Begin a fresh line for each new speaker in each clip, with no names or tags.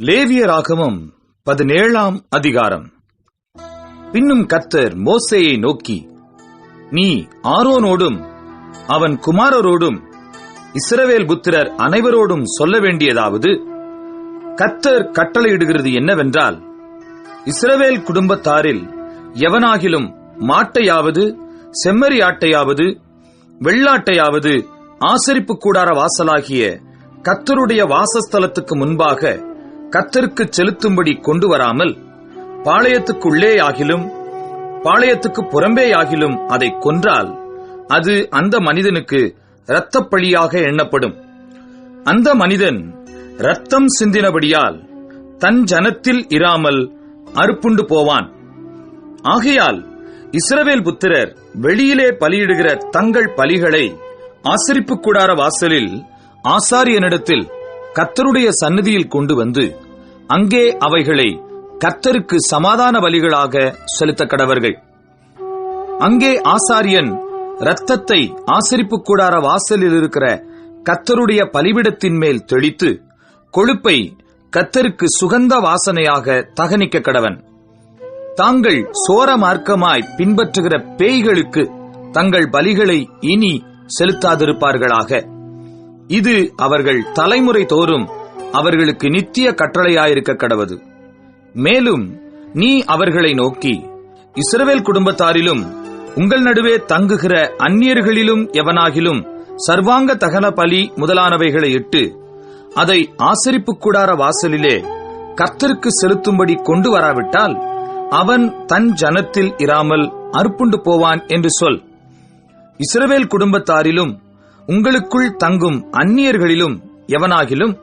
லேவியராகமம் 17ஆம் அதிகாரம். பின்னும் கர்த்தர் மோசேயை நோக்கி, நீ ஆரோனோடும் அவன் குமாரரோடும் இஸ்ரவேல் புத்திரர் அனைவரோடும் சொல்ல வேண்டியதாவது, கர்த்தர் கட்டளையிடுகிறது என்னவென்றால், இஸ்ரவேல் குடும்பத்தாரில் எவனாகிலும் மாட்டையாவது செம்மறியாட்டையாவது வெள்ளாட்டையாவது ஆசரிப்பு கூடார வாசலாகிய கர்த்தருடைய வாசஸ்தலத்துக்கு முன்பாக கர்த்தருக்கு செலுத்தும்படி கொண்டு வராமல் பாளையத்துக்குள்ளே ஆகிலும் பாளையத்துக்கு புறம்பேயாகிலும் அதை கொன்றால் அது அந்த மனிதனுக்கு இரத்தப்பழியாக எண்ணப்படும். அந்த மனிதன் இரத்தம் சிந்தினபடியால் தன் ஜனத்தில் இராமல் அறுப்புண்டு போவான். ஆகையால் இஸ்ரவேல் புத்திரர் வெளியிலே பலியிடுகிற தங்கள் பலிகளை ஆசரிப்பு கூடார வாசலில் ஆசாரியனிடத்தில் கர்த்தருடைய சந்நிதியில் கொண்டு வந்து அங்கே அவைகளை கர்த்தருக்கு சமாதான பலிகளாக செலுத்த கடவர்கள். அங்கே ஆசாரியன் இரத்தத்தை ஆசரிப்பு கூடார வாசலில் இருக்கிற கர்த்தருடைய பலிபீடத்தின் மேல் தெளித்து கொழுப்பை கர்த்தருக்கு சுகந்த வாசனையாக தகனிக்க கடவன். தாங்கள் சோர மார்க்கமாய் பின்பற்றுகிற பேய்களுக்கு தங்கள் பலிகளை இனி செலுத்தாதிருப்பார்களாக. இது அவர்கள் தலைமுறை தோறும் அவர்களுக்கு நித்திய கட்டளையாயிருக்க கடவது. மேலும் நீ அவர்களை நோக்கி, இஸ்ரவேல் குடும்பத்தாரிலும் உங்கள் நடுவே தங்குகிற அந்நியர்களிலும் எவனாகிலும் சர்வாங்க தகன பலி முதலானவைகளை இட்டு அதை ஆசரிப்பு கூடார வாசலிலே கர்த்தருக்கு செலுத்தும்படி கொண்டு வராவிட்டால் அவன் தன் ஜனத்தில் இராமல் அறுப்புண்டு போவான் என்று சொல். இஸ்ரவேல் குடும்பத்தாரிலும் உங்களுக்குள் தங்கும் அந்நியர்களிலும் எவனாகிலும்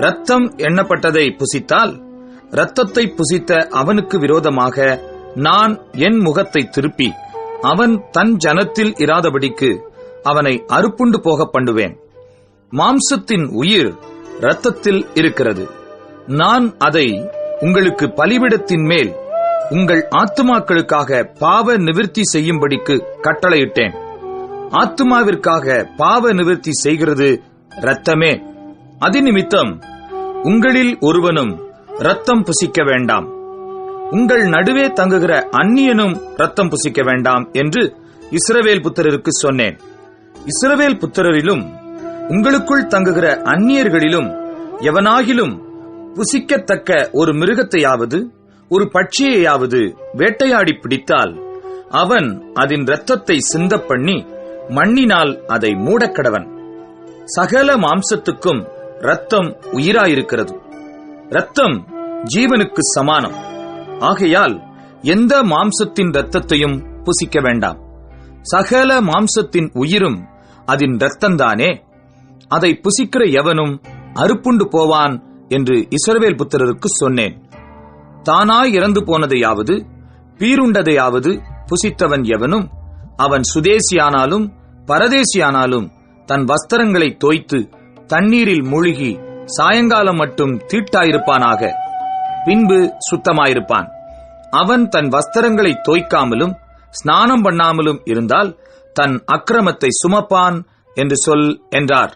இரத்தம் எண்ணப்பட்டதை புசித்தால் இரத்தத்தை புசித்த அவனுக்கு விரோதமாக நான் என் முகத்தை திருப்பி அவன் தன் ஜனத்தில் இராதபடிக்கு அவனை அறுப்புண்டு போக பண்ணுவேன். மாம்சத்தின் உயிர் இரத்தத்தில் இருக்கிறது. நான் அதை உங்களுக்கு பலிபீடத்தின் மேல் உங்கள் ஆத்துமாக்களுக்காக பாவ நிவிர்த்தி செய்யும்படிக்கு கட்டளையிட்டேன். ஆத்துமாவிற்காக பாவ நிவிர்த்தி செய்கிறது இரத்தமே. அதிநிமித்தம் உங்களில் ஒருவனும் இரத்தம் புசிக்க வேண்டாம், உங்கள் நடுவே தங்குகிற அந்நியனும் இரத்தம் புசிக்க வேண்டாம் என்று இஸ்ரவேல் புத்திரருக்கு சொன்னேன். இஸ்ரவேல் புத்திரரிலும் உங்களுக்குள் தங்குகிற அந்நியர்களிலும் எவனாகிலும் புசிக்கத்தக்க ஒரு மிருகத்தையாவது ஒரு பட்சியையாவது வேட்டையாடி பிடித்தால் அவன் அதன் இரத்தத்தை சிந்தப் பண்ணி மண்ணினால் அதை மூடக்கடவன். சகல மாம்சத்துக்கும் இரத்தம் உயிராயிருக்கிறது. இரத்தம் ஜீவனுக்கு சமானம். ஆகையால் எந்த மாம்சத்தின் இரத்தத்தையும் புசிக்க வேண்டாம். சகல மாம்சத்தின் உயிரும் அதன் இரத்தந்தானே. அதை புசிக்கிற எவனும் அறுப்புண்டு போவான் என்று இஸ்ரவேல் புத்திரருக்கு சொன்னேன். தானாய் இறந்து போனதையாவது பீருண்டதையாவது புசித்தவன் எவனும் அவன் சுதேசியானாலும் பரதேசியானாலும் தன் வஸ்திரங்களை தோய்த்து தண்ணீரில் மூழ்கி சாயங்காலம் மட்டும் தீட்டாயிருப்பானாக. பின்பு சுத்தமாயிருப்பான். அவன் தன் வஸ்திரங்களை தோய்க்காமலும் ஸ்நானம் பண்ணாமலும் இருந்தால் தன் அக்கிரமத்தை சுமப்பான் என்று சொல் என்றார்.